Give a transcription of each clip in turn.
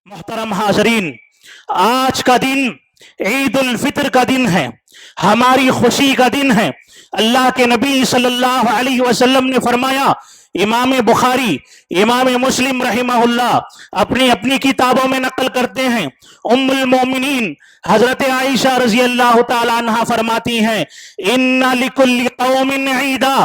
محترم حاضرین، آج کا دن عید الفطر کا دن ہے، ہماری خوشی کا دن ہے۔ اللہ کے نبی صلی اللہ علیہ وسلم نے فرمایا، امام بخاری، امام مسلم رحمہ اللہ اپنی اپنی کتابوں میں نقل کرتے ہیں، ام المومنین حضرت عائشہ رضی اللہ تعالی عنہ فرماتی ہیں، ان لکل قوم عیدا،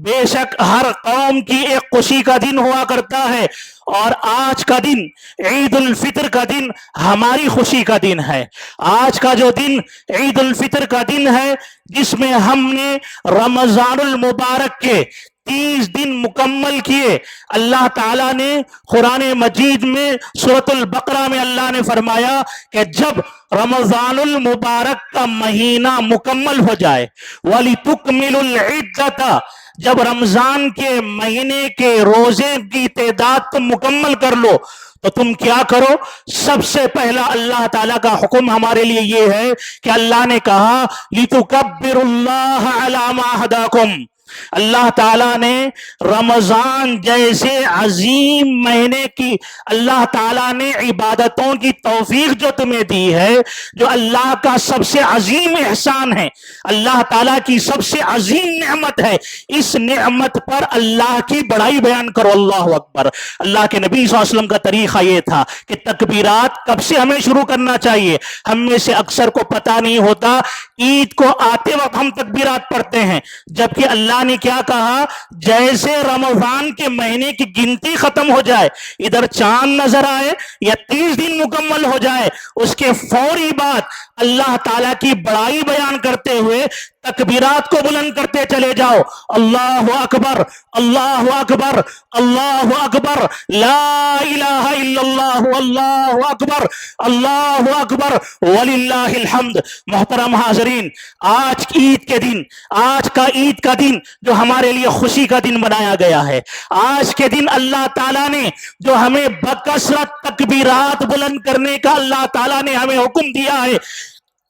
بے شک ہر قوم کی ایک خوشی کا دن ہوا کرتا ہے، اور آج کا دن عید الفطر کا دن ہماری خوشی کا دن ہے۔ آج کا جو دن عید الفطر کا دن ہے، جس میں ہم نے رمضان المبارک کے 30 دن مکمل کیے۔ اللہ تعالیٰ نے قرآن مجید میں سورۃ البقرہ میں اللہ نے فرمایا کہ جب رمضان المبارک کا مہینہ مکمل ہو جائے، وَلِتُكْمِلُوا الْعِدَّةَ، جب رمضان کے مہینے کے روزے کی تعداد تم مکمل کر لو تو تم کیا کرو؟ سب سے پہلا اللہ تعالیٰ کا حکم ہمارے لیے یہ ہے کہ اللہ نے کہا لِتُكَبِّرُوا اللَّهَ عَلَى مَا هَدَاكُمْ۔ اللہ تعالیٰ نے رمضان جیسے عظیم مہینے کی اللہ تعالیٰ نے عبادتوں کی توفیق جو تمہیں دی ہے، جو اللہ کا سب سے عظیم احسان ہے، اللہ تعالیٰ کی سب سے عظیم نعمت ہے، اس نعمت پر اللہ کی بڑائی بیان کرو۔ اللہ اکبر۔ اللہ کے نبی صلی اللہ علیہ وسلم کا طریقہ یہ تھا کہ تکبیرات کب سے ہمیں شروع کرنا چاہیے؟ ہم میں سے اکثر کو پتہ نہیں ہوتا، عید کو آتے وقت ہم تکبیرات پڑھتے ہیں، جبکہ اللہ نے کیا کہا؟ جیسے رمضان کے مہینے کی گنتی ختم ہو جائے، ادھر چاند نظر آئے یا 30 دن مکمل ہو جائے، اس کے فوری بعد اللہ تعالیٰ کی بڑائی بیان کرتے ہوئے تکبیرات کو بلند کرتے چلے جاؤ۔ اللہ اکبر، اللہ اکبر، اللہ اکبر، لا الہ الا اللہ، اللہ اکبر، اللہ اکبر، وللہ الحمد۔ محترم حاضرین، آج عید کے دن، آج کا عید کا دن جو ہمارے لیے خوشی کا دن بنایا گیا ہے، آج کے دن اللہ تعالیٰ نے جو ہمیں بکثرت تکبیرات بلند کرنے کا اللہ تعالیٰ نے ہمیں حکم دیا ہے،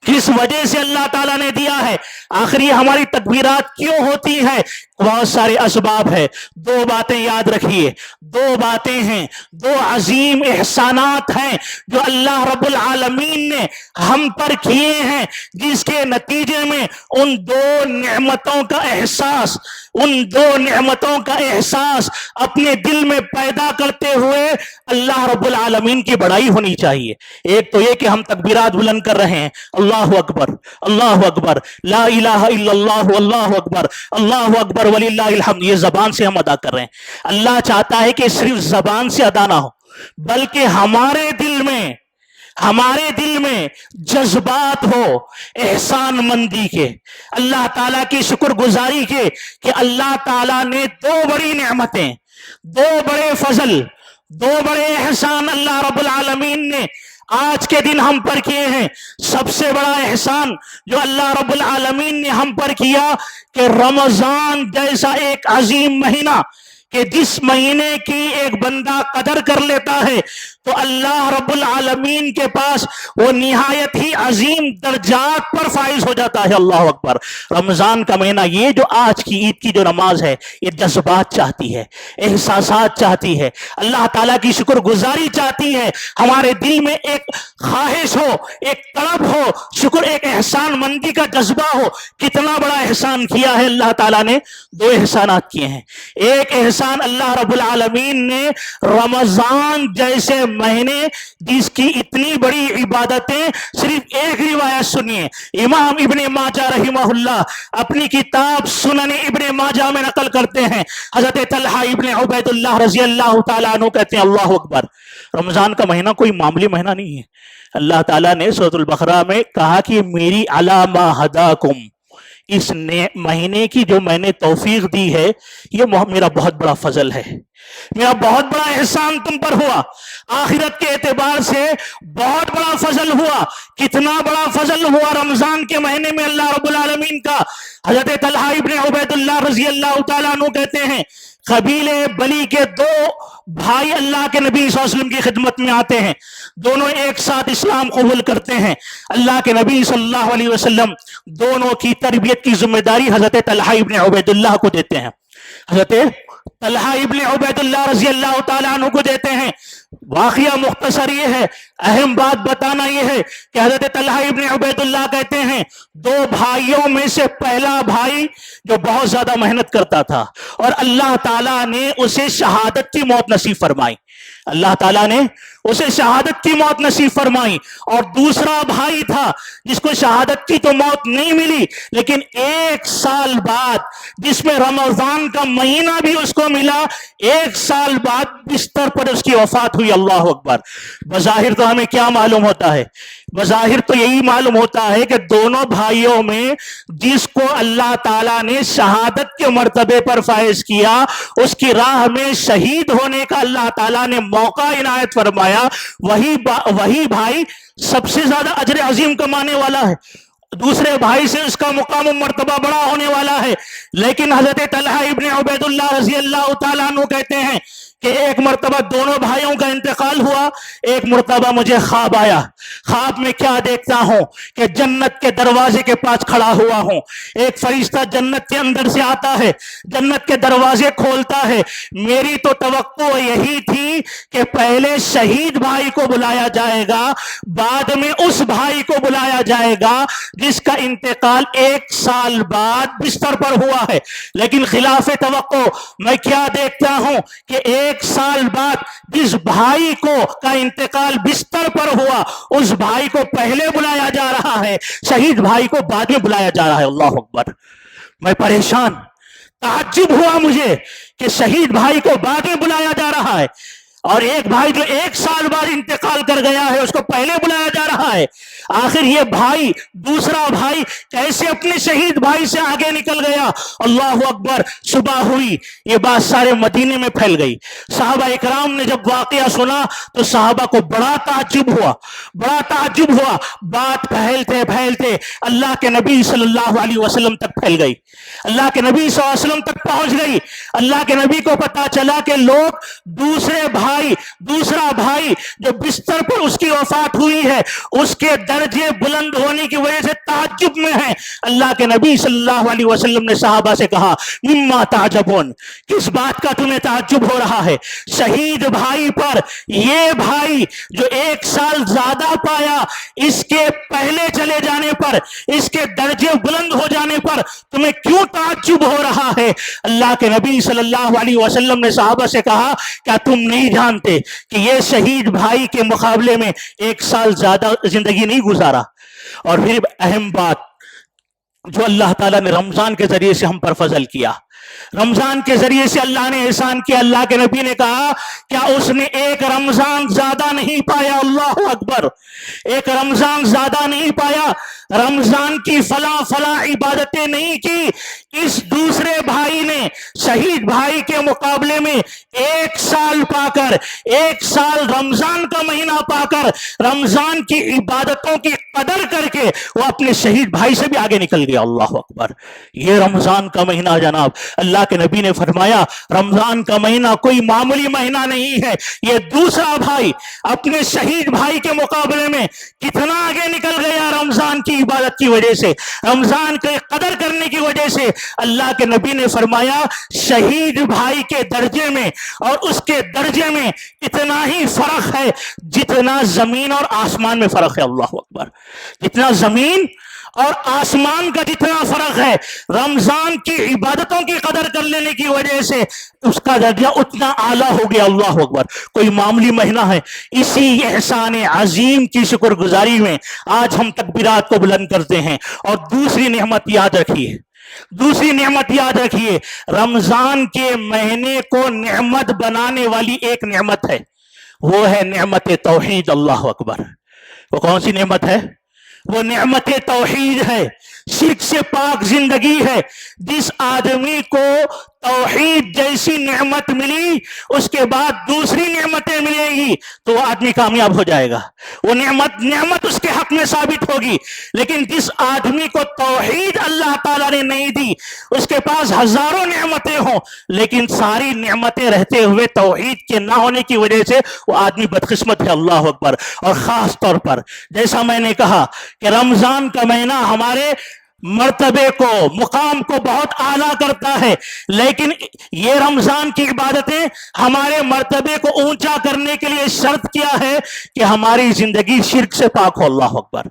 کس وجہ سے اللہ تعالیٰ نے دیا ہے؟ آخر یہ ہماری تکبیرات کیوں ہوتی ہے؟ بہت سارے اسباب ہے۔ دو باتیں یاد رکھیے، دو باتیں ہیں، دو عظیم احسانات ہیں جو اللہ رب العالمین نے ہم پر کیے ہیں، جس کے نتیجے میں ان دو نعمتوں کا احساس، ان دو نعمتوں کا احساس اپنے دل میں پیدا کرتے ہوئے اللہ رب العالمین کی بڑائی ہونی چاہیے۔ ایک تو یہ کہ ہم تکبیرات بلند کر رہے ہیں، اللہ اکبر، اللہ اکبر، لا الہ الا اللہ، اللہ اکبر، اللہ اکبر، وللہ الحمد، یہ زبان سے ہم ادا کر رہے ہیں۔ اللہ چاہتا ہے کہ صرف زبان سے ادا نہ ہو، بلکہ ہمارے دل میں جذبات ہو احسان مندی کے، اللہ تعالیٰ کی شکر گزاری کے، کہ اللہ تعالیٰ نے دو بڑی نعمتیں، دو بڑے فضل، دو بڑے احسان اللہ رب العالمین نے آج کے دن ہم پر کیے ہیں۔ سب سے بڑا احسان جو اللہ رب العالمین نے ہم پر کیا کہ رمضان جیسا ایک عظیم مہینہ، کہ جس مہینے کی ایک بندہ قدر کر لیتا ہے تو اللہ رب العالمین کے پاس وہ نہایت ہی عظیم درجات پر فائز ہو جاتا ہے۔ اللہ اکبر۔ رمضان کا مہینہ، یہ جو آج کی عید کی جو نماز ہے، یہ جذبات چاہتی ہے، احساسات چاہتی ہے، اللہ تعالیٰ کی شکر گزاری چاہتی ہے، ہمارے دل میں ایک خواہش ہو، ایک طلب ہو، شکر، ایک احسان مندی کا جذبہ ہو۔ کتنا بڑا احسان کیا ہے اللہ تعالیٰ نے؟ دو احسانات کیے ہیں۔ ایک احسان اللہ رب العالمین نے رمضان جیسے مہینے جس کی اتنی بڑی عبادتیں، صرف ایک روایت سنیے، امام ابن ماجہ رحمہ اللہ اپنی کتاب سنن ابن ماجہ میں نقل کرتے ہیں، حضرت طلحہ ابن عبید اللہ رضی اللہ تعالیٰ عنہ کہتے ہیں، اللہ اکبر، رمضان کا مہینہ کوئی معمولی مہینہ نہیں ہے۔ اللہ تعالیٰ نے سورۃ البقرہ میں کہا کہ میری علی ما ہداکم، اس مہینے کی جو میں نے توفیق دی ہے، یہ میرا بہت بڑا فضل ہے، میرا بہت بڑا احسان تم پر ہوا، آخرت کے اعتبار سے بہت بڑا فضل ہوا۔ کتنا بڑا فضل ہوا رمضان کے مہینے میں اللہ رب العالمین کا؟ حضرت طلحہ ابن عبید اللہ رضی اللہ تعالیٰ عنہ کہتے ہیں، قبیلے بلی کے دو بھائی اللہ کے نبی صلی اللہ علیہ وسلم کی خدمت میں آتے ہیں، دونوں ایک ساتھ اسلام قبول کرتے ہیں۔ اللہ کے نبی صلی اللہ علیہ وسلم دونوں کی تربیت کی ذمہ داری حضرت طلحہ ابن عبید اللہ کو دیتے ہیں۔ حضرت طلحہ ابن عبید اللہ رضی اللہ تعالیٰ عنہ کو دیتے ہیں. واقعہ مختصر یہ ہے, اہم بات بتانا یہ ہے کہ حضرت طلحہ ابن عبید اللہ کہتے ہیں دو بھائیوں میں سے پہلا بھائی جو بہت زیادہ محنت کرتا تھا اور اللہ تعالیٰ نے اسے شہادت کی موت نصیب فرمائی, اللہ تعالیٰ نے اسے شہادت کی موت نصیب فرمائی. اور دوسرا بھائی تھا جس کو شہادت کی تو موت نہیں ملی, لیکن 1 سال بعد, جس میں رمضان کا مہینہ بھی اس کو ملا, 1 سال بعد بستر پر اس کی وفات ہوئی. اللہ اکبر. بظاہر تو ہمیں کیا معلوم ہوتا ہے؟ بظاہر تو یہی معلوم ہوتا ہے کہ دونوں بھائیوں میں جس کو اللہ تعالیٰ نے شہادت کے مرتبے پر فائز کیا, اس کی راہ میں شہید ہونے کا اللہ تعالیٰ نے موقع عنایت فرمایا, وہی بھائی سب سے زیادہ اجر عظیم کمانے والا ہے, دوسرے بھائی سے اس کا مقام و مرتبہ بڑا ہونے والا ہے. لیکن حضرت طلحہ ابن عبید اللہ رضی اللہ تعالیٰ عنہ کہتے ہیں کہ ایک مرتبہ دونوں بھائیوں کا انتقال ہوا. ایک مرتبہ مجھے خواب آیا, خواب میں کیا دیکھتا ہوں کہ جنت کے دروازے کے پاس کھڑا ہوا ہوں, ایک فرشتہ جنت کے اندر سے آتا ہے, جنت کے دروازے کھولتا ہے. میری تو توقع یہی تھی کہ پہلے شہید بھائی کو بلایا جائے گا, بعد میں اس بھائی کو بلایا جائے گا جس کا انتقال 1 سال بعد بستر پر ہوا ہے. لیکن خلاف توقع میں کیا دیکھتا ہوں کہ 1 سال بعد جس بھائی کو کا انتقال بستر پر ہوا, اس بھائی کو پہلے بلایا جا رہا ہے, شہید بھائی کو بعد میں بلایا جا رہا ہے. اللہ اکبر. میں پریشان, تعجب ہوا مجھے کہ شہید بھائی کو بعد میں بلایا جا رہا ہے, اور ایک بھائی جو 1 سال بعد انتقال کر گیا ہے اس کو پہلے بلایا جا رہا ہے. آخر یہ بھائی, دوسرا بھائی کیسے اپنے شہید بھائی سے آگے نکل گیا؟ اللہ اکبر. صبح ہوئی, یہ بات سارے مدینے میں پھیل گئی. صحابہ اکرام نے جب واقعہ سنا تو صحابہ کو بڑا تعجب ہوا, بڑا تعجب ہوا. بات پھیلتے پھیلتے اللہ کے نبی صلی اللہ علیہ وسلم تک پھیل گئی, اللہ کے نبی صلی اللہ علیہ وسلم تک پہنچ گئی. اللہ کے نبی کو پتا چلا کہ لوگ دوسرا بھائی جو بستر پر اس کی وفات ہوئی ہے, اس کے درجے بلند ہونے کی وجہ سے تعجب میں ہیں. اللہ کے نبی صلی اللہ علیہ وسلم نے صحابہ سے کہا, مما تعجبون, کس بات کا تمہیں تعجب ہو رہا ہے؟ شہید بھائی پر یہ بھائی جو 1 سال زیادہ پایا, اس کے پہلے چلے جانے پر, اس کے درجے بلند ہو جانے پر تمہیں کیوں تعجب ہو رہا ہے؟ اللہ کے نبی صلی اللہ علیہ وسلم نے صحابہ سے کہا, کیا تم نہیں جانتے کہ یہ شہید بھائی کے مقابلے میں 1 سال زیادہ زندگی نہیں گزارا؟ اور پھر اہم بات جو اللہ تعالیٰ نے رمضان کے ذریعے سے ہم پر فضل کیا, رمضان کے ذریعے سے اللہ نے احسان کیا. اللہ کے نبی نے کہا, کیا اس نے 1 رمضان زیادہ نہیں پایا؟ اللہ اکبر. 1 رمضان زیادہ نہیں پایا, رمضان کی فلاں عبادتیں نہیں کی. اس دوسرے بھائی نے شہید بھائی کے مقابلے میں 1 سال پا کر, 1 سال رمضان کا مہینہ پا کر, رمضان کی عبادتوں کی قدر کر کے وہ اپنے شہید بھائی سے بھی آگے نکل گیا. اللہ اکبر. یہ رمضان کا مہینہ جناب, اللہ کے نبی نے فرمایا رمضان کا مہینہ کوئی معمولی مہینہ نہیں ہے. یہ دوسرا بھائی اپنے شہید بھائی کے مقابلے میں کتنا آگے نکل گیا رمضان کی عبادت کی وجہ سے, رمضان کی قدر کرنے کی وجہ سے. اللہ کے نبی نے فرمایا شہید بھائی کے درجے میں اور اس کے درجے میں اتنا ہی فرق ہے جتنا زمین اور آسمان میں فرق ہے. اللہ اکبر. جتنا زمین اور آسمان کا جتنا فرق ہے, رمضان کی عبادتوں کی قدر کر لینے کی وجہ سے اس کا درجہ اتنا اعلیٰ ہو گیا. اللہ اکبر. کوئی معمولی مہینہ ہے. اسی احسان عظیم کی شکر گزاری میں آج ہم تکبیرات کو بلند کرتے ہیں. اور دوسری نعمت یاد رکھیے, رمضان کے مہینے کو نعمت بنانے والی ایک نعمت ہے, وہ ہے نعمت توحید. اللہ اکبر. وہ کون سی نعمت ہے؟ وہ نعمت توحید ہے, شرک سے پاک زندگی ہے. جس آدمی کو توحید جیسی نعمت ملی اس کے بعد دوسری نعمتیں ملیں گی تو وہ آدمی کامیاب ہو جائے گا, وہ نعمت اس کے حق میں ثابت ہوگی. لیکن جس آدمی کو توحید اللہ تعالیٰ نے نہیں دی, اس کے پاس ہزاروں نعمتیں ہوں لیکن ساری نعمتیں رہتے ہوئے توحید کے نہ ہونے کی وجہ سے وہ آدمی بدقسمت ہے. اللہ اکبر. اور خاص طور پر جیسا میں نے کہا کہ رمضان کا مہینہ ہمارے مرتبے کو مقام کو بہت اعلیٰ کرتا ہے، لیکن یہ رمضان کی عبادتیں ہمارے مرتبے کو اونچا کرنے کے لیے شرط کیا ہے کہ ہماری زندگی شرک سے پاک ہو۔ اللہ اکبر،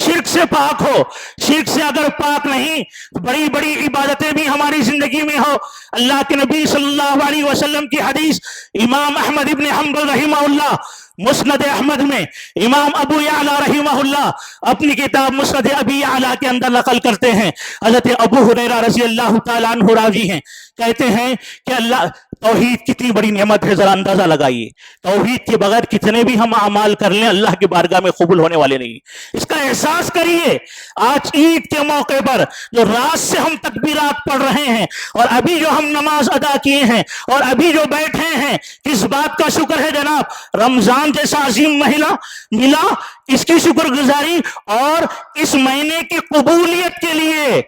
شرک سے پاک ہو۔ شرک سے اگر پاک نہیں، بڑی بڑی عبادتیں بھی ہماری زندگی میں ہو۔ اللہ کے نبی صلی اللہ علیہ وسلم کی حدیث امام احمد ابن حنبل رحمہ اللہ مسند احمد میں، امام ابو یعلا رحمہ اللہ اپنی کتاب مسند ابی یعلا کے اندر نقل کرتے ہیں، حضرت ابو ہریرہ رضی اللہ تعالیٰ عنہ راوی ہیں، کہتے ہیں کہ اللہ توحید کتنی بڑی نعمت ہے، ذرا اندازہ لگائیے توحید کے بغیر کتنے بھی ہم اعمال کر لیں اللہ کی بارگاہ میں قبول ہونے والے نہیں۔ اس کا احساس کریے، آج عید کے موقع پر جو رات سے ہم تکبیرات پڑھ رہے ہیں اور ابھی جو ہم نماز ادا کیے ہیں اور ابھی جو بیٹھے ہیں، کس بات کا شکر ہے جناب؟ رمضان جیسا عظیم مہینہ ملا، اس کی شکر گزاری اور اس مہینے کی قبولیت کے لیے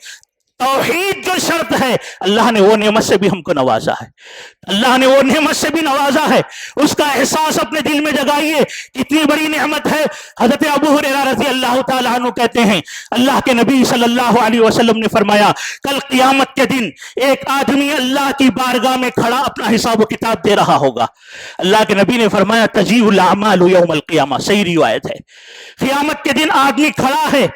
توحید جو شرط ہے، اللہ نے وہ نعمت سے بھی ہم کو نوازا ہے، اللہ نے وہ نعمت سے بھی نوازا ہے۔ اس کا احساس اپنے دل میں جگائیے، کتنی بڑی نعمت ہے۔ حضرت ابو ہریرہ رضی اللہ تعالیٰ عنہ کہتے ہیں اللہ کے نبی صلی اللہ علیہ وسلم نے فرمایا کل قیامت کے دن ایک آدمی اللہ کی بارگاہ میں کھڑا اپنا حساب و کتاب دے رہا ہوگا۔ اللہ کے نبی نے فرمایا تجیء الاعمال یوم القیامہ، صحیح روایت ہے۔ قیامت کے دن آدمی کھڑا ہے،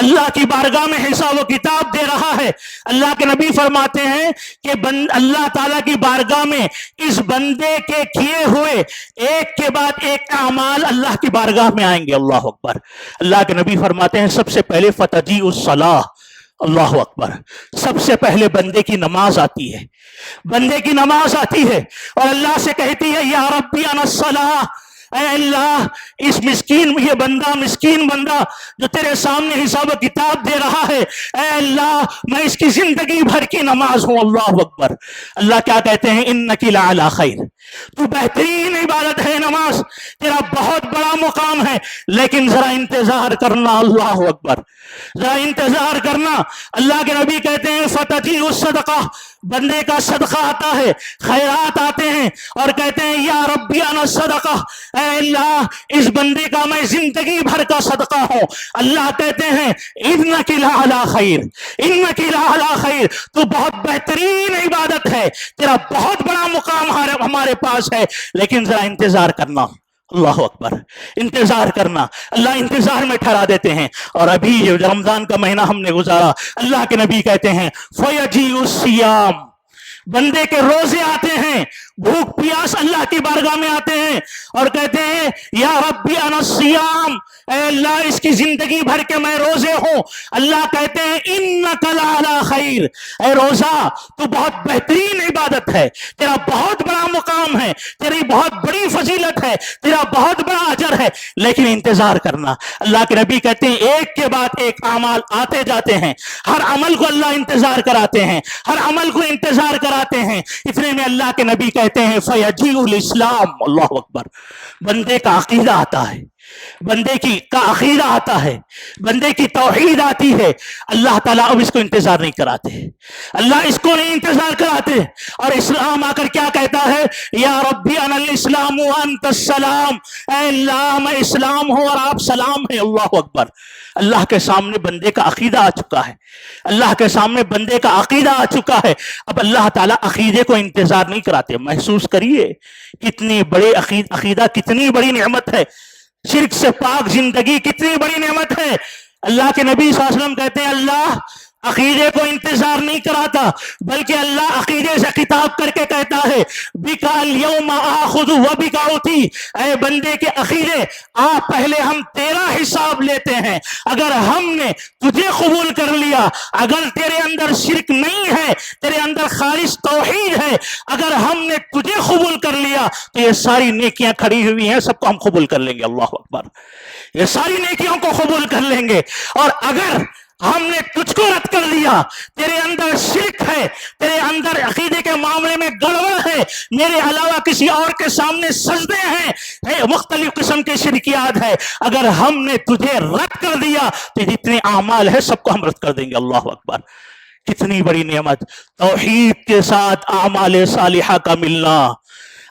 اللہ کی بارگاہ میں حساب و کتاب دے رہا ہے۔ اللہ کے نبی فرماتے ہیں کہ اللہ تعالیٰ کی بارگاہ میں اس بندے کے کیے ہوئے ایک کے بعد ایک اعمال اللہ کی بارگاہ میں آئیں گے۔ اللہ اکبر۔ اللہ کے نبی فرماتے ہیں سب سے پہلے فتجیء الصلاۃ، اللہ اکبر، سب سے پہلے بندے کی نماز آتی ہے، بندے کی نماز آتی ہے اور اللہ سے کہتی ہے یا ربی انا الصلاۃ، اے اللہ اس مسکین یہ بندہ مسکین بندہ جو تیرے سامنے حساب و کتاب دے رہا ہے، اے اللہ میں اس کی زندگی بھر کی نماز ہوں۔ اللہ اکبر۔ اللہ کیا کہتے ہیں انک لعلی خیر، تو بہترین عبادت ہے نماز، تیرا بہت بڑا مقام ہے، لیکن ذرا انتظار کرنا۔ اللہ اکبر، ذرا انتظار کرنا۔ اللہ کے نبی کہتے ہیں فتجیء الصدقہ، بندے کا صدقہ آتا ہے، خیرات آتے ہیں اور کہتے ہیں یا ربی انا الصدقہ، اے اللہ اس بندے کا میں زندگی بھر کا صدقہ ہوں۔ اللہ کہتے ہیں انک لعلی خیر، انک لعلی خیر، تو بہت بہترین عبادت ہے، تیرا بہت بڑا مقام ہمارے پاس ہے، لیکن ذرا انتظار کرنا۔ اللہ اکبر، انتظار کرنا۔ اللہ انتظار میں ٹھہرا دیتے ہیں۔ اور ابھی جو رمضان کا مہینہ ہم نے گزارا، اللہ کے نبی کہتے ہیں فَيَجِيءُ الصِّيَامُ، بندے کے روزے آتے ہیں، بھوک پیاس اللہ کی بارگاہ میں آتے ہیں اور کہتے ہیں یا ربی انا الصیام، اے اللہ اس کی زندگی بھر کے میں روزے ہوں۔ اللہ کہتے ہیں انک لعلی خیر، اے روزہ تو بہت بہترین عبادت ہے، تیرا بہت بڑا مقام ہے، تیری بہت بڑی فضیلت ہے، تیرا بہت بڑا اجر ہے، لیکن انتظار کرنا۔ اللہ کے نبی کہتے ہیں ایک کے بعد ایک اعمال آتے جاتے ہیں، ہر عمل کو اللہ انتظار کراتے ہیں، ہر عمل کو انتظار کراتے ہیں۔ اتنے میں اللہ کے نبی کہتے ہیں فیجیء الاسلام، اللہ اکبر، بندے کا عقیدہ آتا ہے، بندے کا عقیدہ آتا ہے، بندے کی توحید آتی ہے۔ اللہ تعالیٰ اب اس کو انتظار نہیں کراتے، اللہ اس کو نہیں انتظار کراتے، اور اسلام آ کر کیا کہتا ہے یا ربی انا الاسلام وانت السلام، اے اللہ میں اسلام ہوں اور آپ سلام ہیں۔ اللہ اکبر۔ اللہ کے سامنے بندے کا عقیدہ آ چکا ہے، اللہ کے سامنے بندے کا عقیدہ آ چکا ہے۔ اب اللہ تعالیٰ عقیدے کو انتظار نہیں کراتے۔ محسوس کریے کتنی بڑے عقیدہ کتنی بڑی نعمت ہے، شرک سے پاک زندگی کتنی بڑی نعمت ہے۔ اللہ کے نبی صلی اللہ علیہ وسلم کہتے ہیں اللہ عقیدے کو انتظار نہیں کراتا، بلکہ اللہ عقیدے سے خطاب کر کے کہتا ہے بک الیوم آخذ و بک اعطی، اے بندے کے عقیدے آ پہلے ہم تیرا حساب لیتے ہیں، اگر ہم نے تجھے قبول کر لیا، اگر تیرے اندر شرک نہیں ہے، تیرے اندر خالص توحید ہے، اگر ہم نے تجھے قبول کر لیا تو یہ ساری نیکیاں کھڑی ہوئی ہیں سب کو ہم قبول کر لیں گے۔ اللہ اکبر، یہ ساری نیکیوں کو قبول کر لیں گے۔ اور اگر ہم نے تجھ کو رد کر دیا، تیرے اندر شرک ہے، تیرے اندر عقیدے کے معاملے میں گڑبڑ ہے، میرے علاوہ کسی اور کے سامنے سجدے ہیں، مختلف قسم کے شرکیات ہے، اگر ہم نے تجھے رد کر دیا تو جتنے اعمال ہیں سب کو ہم رد کر دیں گے۔ اللہ اکبر، کتنی بڑی نعمت توحید کے ساتھ اعمال صالحہ کا ملنا۔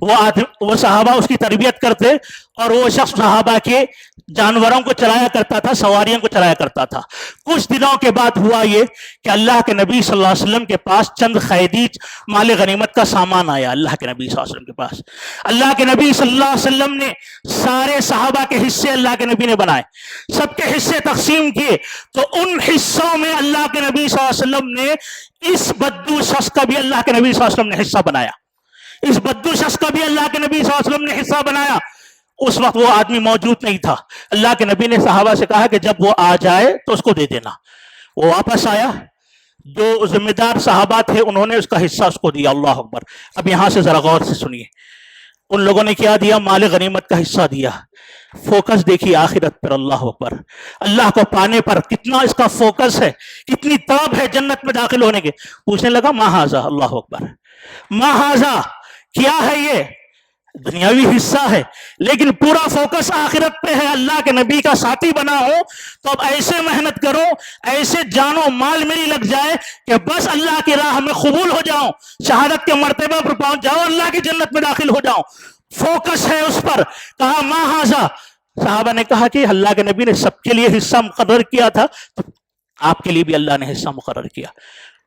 وہ صحابہ اس کی تربیت کرتے اور وہ شخص صحابہ کے جانوروں کو چلایا کرتا تھا، سواریوں کو چلایا کرتا تھا۔ کچھ دنوں کے بعد ہوا یہ کہ اللہ کے نبی صلی اللہ علیہ وسلم کے پاس چند قیدی مال غنیمت کا سامان آیا۔ اللہ کے نبی صلی اللہ علیہ وسلم کے پاس، اللہ کے نبی صلی اللہ علیہ وسلم نے سارے صحابہ کے حصے اللہ کے نبی نے بنائے، سب کے حصے تقسیم کیے، تو ان حصوں میں اللہ کے نبی صلی اللہ علیہ وسلم نے اس بدو شخص کا بھی اللہ کے نبی صلی اللہ علیہ وسلم نے حصہ بنایا، اس بدو شخص کا بھی اللہ کے نبی صلی اللہ علیہ وسلم نے حصہ بنایا۔ اس وقت وہ آدمی موجود نہیں تھا، اللہ کے نبی نے صحابہ سے کہا کہ جب وہ آ جائے تو اس کو دے دینا۔ وہ واپس آیا، جو ذمہ دار صحابہ تھے انہوں نے اس کا حصہ اس کو دیا۔ اللہ اکبر۔ اب یہاں سے ذرا غور سے سنیے، ان لوگوں نے کیا دیا؟ مال غنیمت کا حصہ دیا۔ فوکس دیکھیے آخرت پر، اللہ اکبر، اللہ کو پانے پر کتنا اس کا فوکس ہے، کتنی طلب ہے جنت میں داخل ہونے کے۔ پوچھنے لگا ما ھذا، اللہ اکبر، ما ھذا کیا ہے؟ یہ دنیاوی حصہ ہے لیکن پورا فوکس آخرت پہ ہے۔ اللہ کے نبی کا ساتھی بنا ہو تو اب ایسے محنت کرو، ایسے جان و مال میری لگ جائے کہ بس اللہ کی راہ میں قبول ہو جاؤں، شہادت کے مرتبہ پر پہنچ جاؤ، اللہ کی جنت میں داخل ہو جاؤں۔ فوکس ہے اس پر۔ کہا ما ھذا، صحابہ نے کہا کہ اللہ کے نبی نے سب کے لیے حصہ مقرر کیا تھا تو آپ کے لیے بھی اللہ نے حصہ مقرر کیا۔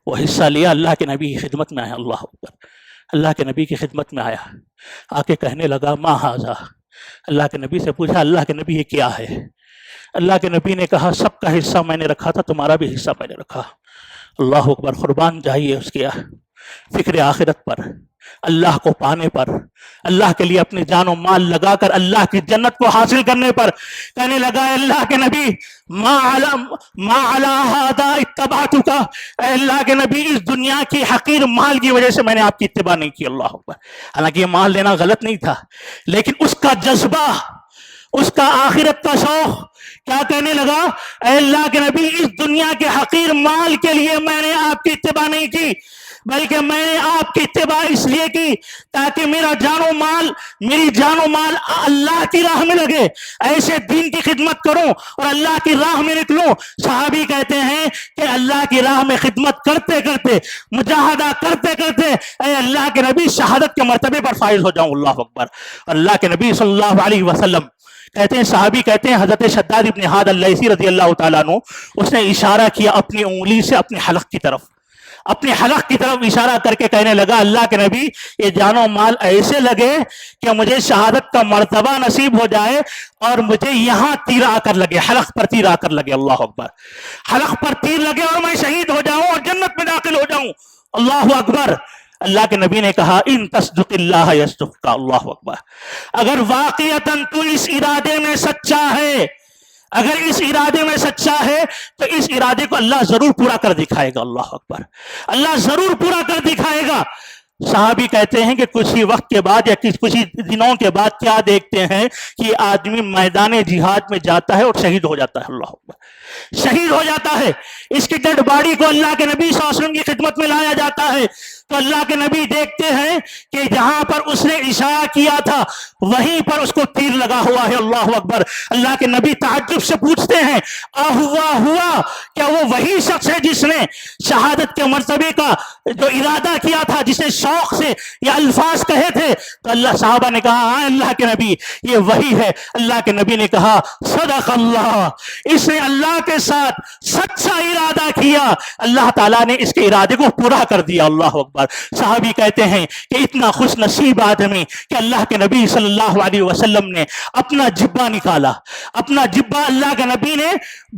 وہ حصہ لیا، اللہ کے نبی کی خدمت میں آیا۔ اللہ اکبر، اللہ کے نبی کی خدمت میں آیا، آ کے کہنے لگا ما ھذا۔ اللہ کے نبی سے پوچھا اللہ کے نبی یہ کیا ہے؟ اللہ کے نبی نے کہا سب کا حصہ میں نے رکھا تھا، تمہارا بھی حصہ میں نے رکھا۔ اللہ اکبر۔ قربان جائیے اس کے فکر آخرت پر، اللہ کو پانے پر، اللہ کے لیے اپنی جان و مال لگا کر اللہ کی جنت کو حاصل کرنے پر۔ کہنے لگا اللہ کے نبی ما علی ھذا اتبعتک، اے اللہ کے نبی اس دنیا کی حقیر مال کی وجہ سے میں نے آپ کی اتباع نہیں کی۔ اللہ اکبر۔ حالانکہ یہ مال لینا غلط نہیں تھا لیکن اس کا جذبہ، اس کا آخرت کا شوق، کیا کہنے لگا؟ اے اللہ کے نبی اس دنیا کے حقیر مال کے لیے میں نے آپ کی اتباع نہیں کی، بلکہ میں نے آپ کی اتباع اس لیے کی تاکہ میری جان و مال اللہ کی راہ میں لگے، ایسے دین کی خدمت کروں اور اللہ کی راہ میں نکلوں۔ صحابی کہتے ہیں کہ اللہ کی راہ میں خدمت کرتے کرتے، مجاہدہ کرتے کرتے، اے اللہ کے نبی شہادت کے مرتبے پر فائز ہو جاؤں۔ اللہ اکبر۔ اللہ کے نبی صلی اللہ علیہ وسلم کہتے ہیں، صحابی کہتے ہیں حضرت شداد ابن حاد اللیثی رضی اللہ تعالیٰ عنہ، اس نے اشارہ کیا اپنی انگلی سے اپنے حلق کی طرف، اپنے حلق کی طرف اشارہ کر کے کہنے لگا اللہ کے نبی یہ جان و مال ایسے لگے کہ مجھے شہادت کا مرتبہ نصیب ہو جائے اور مجھے یہاں تیر آ کر لگے، حلق پر تیر آ کر لگے۔ اللہ اکبر۔ حلق پر تیر لگے اور میں شہید ہو جاؤں اور جنت میں داخل ہو جاؤں۔ اللہ اکبر۔ اللہ کے نبی نے کہا ان تصدق اللہ یصدقک۔ اللہ اکبر۔ اگر واقعتاً تو اس ارادے میں سچا ہے، اگر اس ارادے میں سچا ہے تو اس ارادے کو اللہ ضرور پورا کر دکھائے گا۔ اللہ اکبر۔ اللہ ضرور پورا کر دکھائے گا۔ صحابی کہتے ہیں کہ کچھ ہی وقت کے بعد یا کچھ ہی دنوں کے بعد کیا دیکھتے ہیں کہ آدمی میدان جہاد میں جاتا ہے اور شہید ہو جاتا ہے۔ اللہ اکبر۔ شہید ہو جاتا ہے، اس کی ڈیڈ باڈی کو اللہ کے نبی صلی اللہ علیہ وسلم کی خدمت میں لایا جاتا ہے تو اللہ کے نبی دیکھتے ہیں کہ جہاں پر اس نے اشارہ کیا تھا وہیں پر اس کو تیر لگا ہوا ہے۔ اللہ اکبر۔ اللہ کے نبی تعجب سے پوچھتے ہیں ہوا کیا وہ وہی شخص ہے جس نے شہادت کے مرتبے کا جو ارادہ کیا تھا، جس نے شوق سے یہ الفاظ کہے تھے؟ تو اللہ صحابہ نے کہا ہاں اللہ کے نبی یہ وہی ہے۔ اللہ کے نبی نے کہا صدق اللہ، اس نے اللہ کے ساتھ سچا ارادہ کیا، اللہ تعالیٰ نے اس کے ارادے کو پورا کر دیا۔ اللہ اکبر۔ صحابی کہتے ہیں کہ اتنا خوش نصیب آدمی کہ اللہ کے نبی صلی اللہ علیہ وسلم نے اپنا جبہ نکالا، اپنا جبہ اللہ کے نبی نے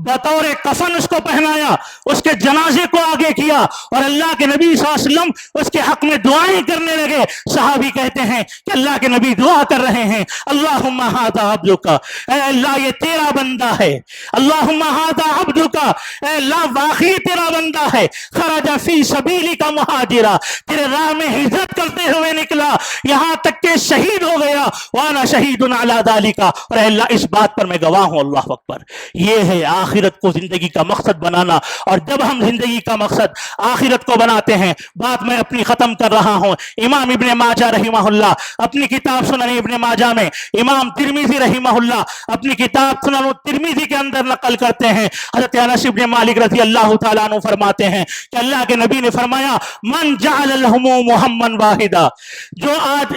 بطور کفن اس کو پہنایا، اس کے جنازے کو آگے کیا اور اللہ کے نبی صلی اللہ علیہ وسلم اس کے حق میں دعائیں کرنے لگے۔ صحابی کہتے ہیں کہ اللہ کے نبی دعا کر رہے ہیں اللہم ھذا عبدک، اے اللہ یہ تیرا بندہ ہے، اللہم ھذا عبدک، اے اللہ واقعی تیرا بندہ ہے، خرج فی سبیلک مہاجرا، تیرے راہ میں ہجرت کرتے ہوئے نکلا یہاں تک کہ شہید ہو گیا، وانا شہید علی ذالک، اور اے اللہ اس بات پر میں گواہ ہوں۔ اللہ اکبر۔ یہ ہے آخرت کو زندگی کا مقصد بنانا، اور جب ہم زندگی کا مقصد آخرت کو بناتے ہیں، بات میں اپنی ختم کر رہا ہوں، امام ابن ماجہ رحمہ اللہ اپنی کتاب سنن ابن ماجہ میں، امام ترمذی رحمہ اللہ اپنی کتاب سنن ترمذی کے اندر نقل کرتے ہیں، حضرت انس بن مالک رضی اللہ تعالیٰ عنہ فرماتے ہیں کہ اللہ کے نبی نے فرمایا من جعل وجعل الهموم هما واحدا،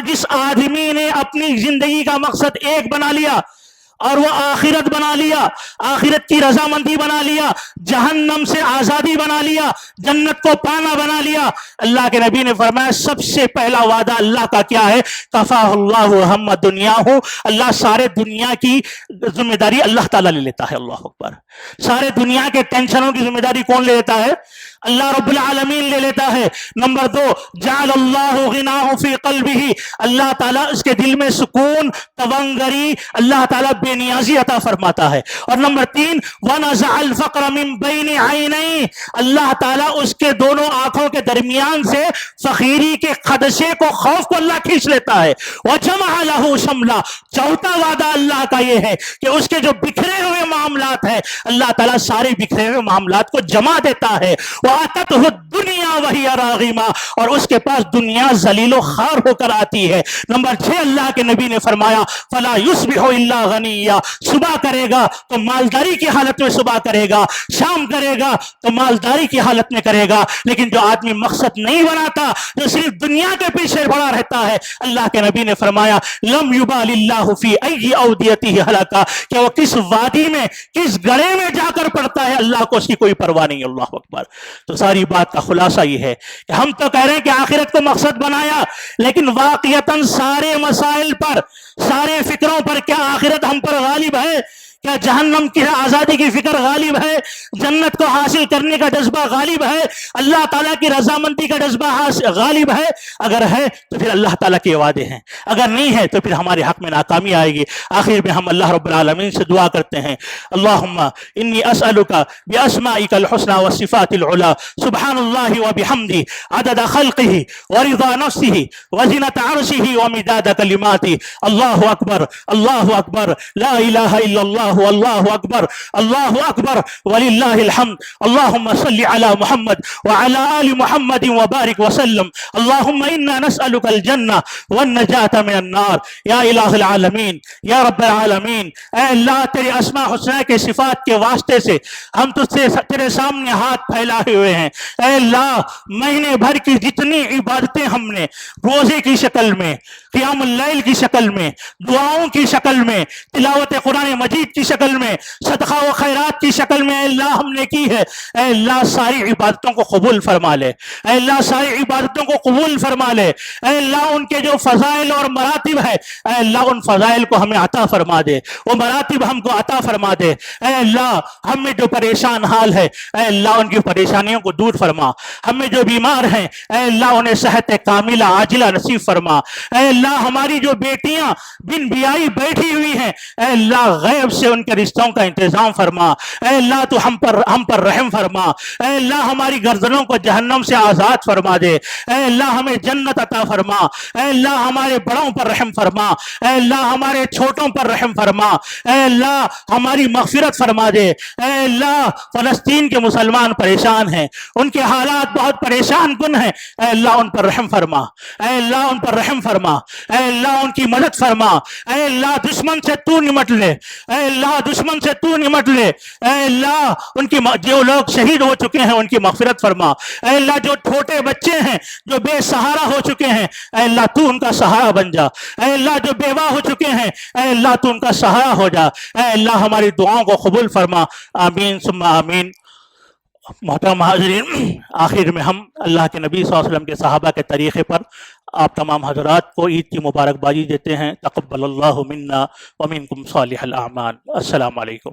جس آدمی نے اپنی زندگی کا مقصد ایک بنا لیا اور وہ آخرت بنا لیا، آخرت کی رضامندی بنا لیا، جہنم سے آزادی بنا لیا، جنت کو پانا بنا لیا، اللہ کے نبی نے فرمایا سب سے پہلا وعدہ اللہ کا کیا ہے؟ کفاہ اللہ ہم دنیا ہو، اللہ سارے دنیا کی ذمہ داری اللہ تعالیٰ لے لیتا ہے۔ اللہ اکبر۔ سارے دنیا کے ٹینشنوں کی ذمہ داری کون لے لیتا ہے؟ اللہ رب العالمین لے لیتا ہے۔ نمبر 2، جعل اللہ غناہ فی قلبہ، اللہ تعالیٰ اس کے دل میں سکون، تونگری، اللہ تعالیٰ بے نیازی عطا فرماتا ہے۔ اور نمبر 3، ونزع الفقر من بین عینیہ، اللہ تعالیٰ اس کے دونوں آنکھوں کے درمیان سے فقیری کے خدشے کو، خوف کو اللہ کھینچ لیتا ہے۔ وجمع لہ شملا، چوتھا وعدہ اللہ کا یہ ہے کہ اس کے جو بکھرے ہوئے معاملات ہیں اللہ تعالیٰ سارے بکھرے ہوئے معاملات کو جمع دیتا ہے۔ وَآتَتْهُ الدُّنْيَا وَهِيَ رَاغِمَةٌ، اور اس کے پاس دنیا ذلیل و خوار ہو کر آتی ہے۔ نمبر 6، اللہ کے نبی نے فرمایا فَلَا يُصْبِحُ إِلَّا غَنِيًّا، صبح کرے گا تو مالداری کی حالت میں صبح کرے گا، شام کرے گا تو مالداری کی حالت میں کرے گا۔ لیکن جو آدمی مقصد نہیں بناتا، جو صرف دنیا کے پیچھے پڑا رہتا ہے، اللہ کے نبی نے فرمایا لم یبال اللہ فی ای اودیتہ ہلاکا، کہ وہ کس وادی میں، کس گڑھے میں جا کر پڑتا ہے اللہ کو اس کی کوئی پرواہ نہیں۔ اللہ اکبر۔ تو ساری بات کا خلاصہ یہ ہے کہ ہم تو کہہ رہے ہیں کہ آخرت کو مقصد بنایا، لیکن واقعتاً سارے مسائل پر، سارے فکروں پر کیا آخرت ہم پر غالب ہے؟ کیا جہنم کی آزادی کی فکر غالب ہے؟ جنت کو حاصل کرنے کا جذبہ غالب ہے؟ اللہ تعالیٰ کی رضامندی کا جذبہ غالب ہے؟ اگر ہے تو پھر اللہ تعالیٰ کے وعدے ہیں، اگر نہیں ہے تو پھر ہمارے حق میں ناکامی آئے گی۔ آخر میں ہم اللہ رب العالمین سے دعا کرتے ہیں اللہم انی اسألک باسمائک الحسنى والصفات العلی، سبحان اللہ وبحمدہ، عدد خلقہ ورضا نفسہ وزنۃ عرشہ ومداد کلماتہ۔ اللہ اکبر، اللہ اکبر، لا الہ الا اللہ، اللہ اکبر، اللہ اکبر وللہ الحمد۔ اللہم صلی علی محمد وعلی آل محمد وبارک وسلم۔ اللہم انا نسألک الجنہ والنجاة من النار۔ یا الہ العالمین، یا رب العالمین، اے اللہ تیرے اسماء حسنہ کے صفات کے واسطے سے ہم تجھ سے تیرے سامنے ہاتھ پھیلائے ہوئے ہیں۔ اے اللہ مہینے بھر کی جتنی عبادتیں ہم نے روزے کی شکل میں، قیام اللیل کی شکل میں، دعاؤں کی شکل میں، تلاوت قرآن مجید کی شکل میں، صدقہ و خیرات کی شکل میں اے اللہ ہم نے کی ہے، اے اللہ ساری عبادتوں کو قبول فرما لے، اے اللہ ساری عبادتوں کو قبول فرما لے، اے اللہ ان کے جو فضائل اور مراتب ہے اے اللہ ان فضائل کو ہمیں عطا فرما دے، وہ مراتب ہم کو عطا فرما دے۔ اے اللہ ہم میں جو پریشان حال ہے اے اللہ ان کی پریشانیوں کو دور فرما، ہم میں جو بیمار ہیں اے اللہ انہیں صحت کاملہ عاجلہ نصیب فرما۔ اے اللہ ہماری جو بیٹیاں بن بیائی بیٹھی ہوئی ہیں اے اللہ غیب سے ان کے رشتوں کا انتظام فرما۔ اے اللہ تو ہم پر رحم فرما۔ اے اللہ ہماری گردنوں کو جہنم سے آزاد فرما دے۔ اے اللہ ہمیں جنت عطا فرما۔ اے اللہ ہمارے بڑوں پر رحم فرما۔ اے اللہ ہمارے چھوٹوں پر رحم فرما۔ اے اللہ ہماری مغفرت فرما دے۔ اے اللہ فلسطین کے مسلمان پریشان ہیں، ان کے حالات بہت پریشان کن ہیں، اے اللہ ان پر رحم فرما۔ اے اللہ ان پر رحم فرما۔ اے اللہ ان کی مدد فرما۔ اے اللہ دشمن سے تو نمٹ لے، اے اللہ دشمن سے تو نمٹ لے۔ اے اللہ ان کی جو لوگ شہید ہو چکے ہیں ان کی مغفرت فرما۔ اے اللہ جو چھوٹے بچے ہیں جو بے سہارا ہو چکے ہیں اے اللہ تو ان کا سہارا بن جا۔ اے اللہ جو بیوہ ہو چکے ہیں اے اللہ تو ان کا سہارا ہو جا۔ اے اللہ ہماری دعاؤں کو قبول فرما، آمین ثم آمین۔ محترم حاضرین، آخر میں ہم اللہ کے نبی صلی اللہ علیہ وسلم کے صحابہ کے طریقے پر آپ تمام حضرات کو عید کی مبارکبادی دیتے ہیں۔ تقبل اللہ منا ومنکم صالح الاعمال۔ السلام علیکم۔